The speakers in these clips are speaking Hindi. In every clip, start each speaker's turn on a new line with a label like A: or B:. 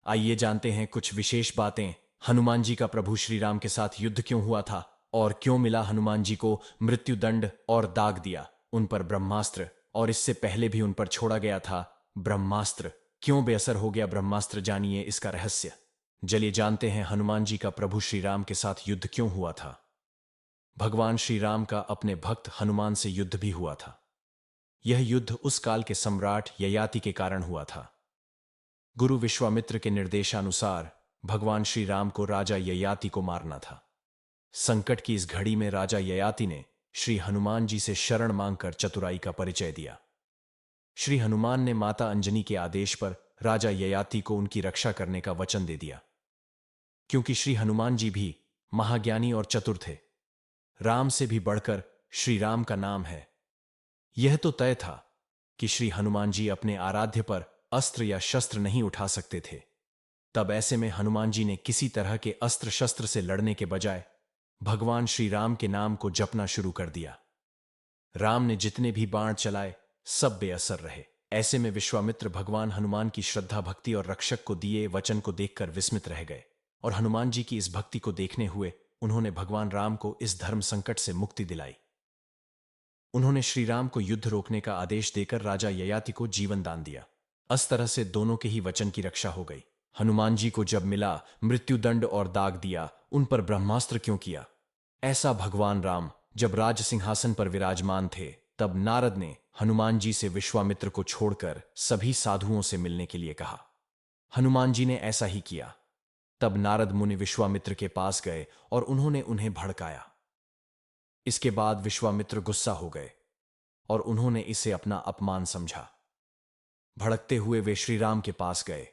A: आइए जानते हैं कुछ विशेष बातें। हनुमान जी का प्रभु श्री राम के साथ युद्ध क्यों हुआ था और क्यों मिला हनुमान जी को मृत्युदंड और दाग दिया उन पर ब्रह्मास्त्र, और इससे पहले भी उन पर छोड़ा गया था ब्रह्मास्त्र। क्यों बेअसर हो गया ब्रह्मास्त्र, जानिए इसका रहस्य। चलिए जानते हैं हनुमान जी का प्रभु श्री राम के साथ युद्ध क्यों हुआ था। भगवान श्री राम का अपने भक्त हनुमान से युद्ध भी हुआ था। यह युद्ध उस काल के सम्राट ययाति के कारण हुआ था। गुरु विश्वामित्र के निर्देशानुसार भगवान श्री राम को राजा ययाति को मारना था। संकट की इस घड़ी में राजा ययाति ने श्री हनुमान जी से शरण मांगकर चतुराई का परिचय दिया। श्री हनुमान ने माता अंजनी के आदेश पर राजा ययाति को उनकी रक्षा करने का वचन दे दिया। क्योंकि श्री हनुमान जी भी महाज्ञानी और चतुर थे, राम से भी बढ़कर श्री राम का नाम है। यह तो तय था कि श्री हनुमान जी अपने आराध्य पर अस्त्र या शस्त्र नहीं उठा सकते थे। तब ऐसे में हनुमान जी ने किसी तरह के अस्त्र शस्त्र से लड़ने के बजाय भगवान श्री राम के नाम को जपना शुरू कर दिया। राम ने जितने भी बाण चलाए सब बेअसर रहे। ऐसे में विश्वामित्र भगवान हनुमान की श्रद्धा भक्ति और रक्षक को दिए वचन को देखकर विस्मित रह गए, और हनुमान जी की इस भक्ति को देखने हुए उन्होंने भगवान राम को इस धर्म संकट से मुक्ति दिलाई। उन्होंने श्री राम को युद्ध रोकने का आदेश देकर राजा ययाति को जीवन दान दिया। इस तरह से दोनों के ही वचन की रक्षा हो गई। हनुमान जी को जब मिला मृत्युदंड और दाग दिया, उन पर ब्रह्मास्त्र क्यों किया? ऐसा भगवान राम जब राज सिंहासन पर विराजमान थे, तब नारद ने हनुमान जी से विश्वामित्र को छोड़कर सभी साधुओं से मिलने के लिए कहा। हनुमान जी ने ऐसा ही किया। तब नारद मुनि विश्वामित्र के पास गए और उन्होंने उन्हें भड़काया। इसके बाद विश्वामित्र गुस्सा हो गए और उन्होंने इसे अपना अपमान समझा। भड़कते हुए वे श्री राम के पास गए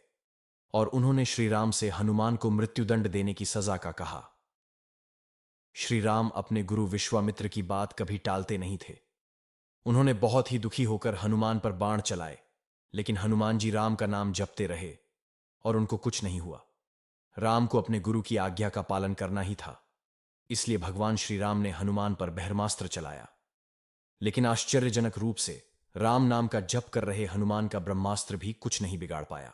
A: और उन्होंने श्री राम से हनुमान को मृत्युदंड देने की सजा का कहा। श्री राम अपने गुरु विश्वामित्र की बात कभी टालते नहीं थे। उन्होंने बहुत ही दुखी होकर हनुमान पर बाण चलाए, लेकिन हनुमान जी राम का नाम जपते रहे और उनको कुछ नहीं हुआ। राम को अपने गुरु की आज्ञा का पालन करना ही था, इसलिए भगवान श्री राम ने हनुमान पर ब्रह्मास्त्र चलाया। लेकिन आश्चर्यजनक रूप से राम नाम का जप कर रहे हनुमान का ब्रह्मास्त्र भी कुछ नहीं बिगाड़ पाया।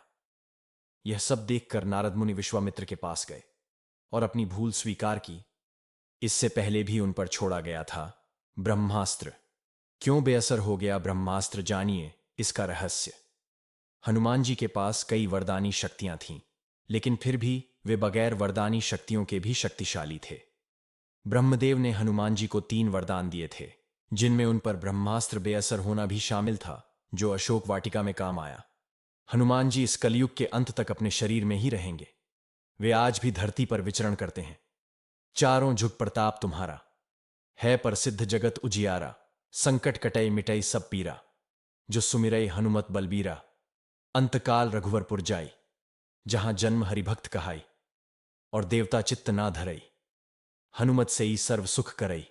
A: यह सब देखकर नारद मुनि विश्वामित्र के पास गए और अपनी भूल स्वीकार की। इससे पहले भी उन पर छोड़ा गया था ब्रह्मास्त्र। क्यों बेअसर हो गया ब्रह्मास्त्र, जानिए इसका रहस्य। हनुमान जी के पास कई वरदानी शक्तियां थीं, लेकिन फिर भी वे बगैर वरदानी शक्तियों के भी शक्तिशाली थे। ब्रह्मदेव ने हनुमान जी को 3 वरदान दिए थे, जिनमें उन पर ब्रह्मास्त्र बेअसर होना भी शामिल था, जो अशोक वाटिका में काम आया। हनुमान जी इस कलयुग के अंत तक अपने शरीर में ही रहेंगे। वे आज भी धरती पर विचरण करते हैं। चारों जुग प्रताप तुम्हारा, है प्रसिद्ध जगत उजियारा। संकट कटई मिटई सब पीरा, जो सुमिरई हनुमत बलबीरा। अंतकाल रघुवरपुर जाई, जहां जन्म हरिभक्त कहाई। और देवता चित्त ना धरई, हनुमत से ही सर्व सुख करई।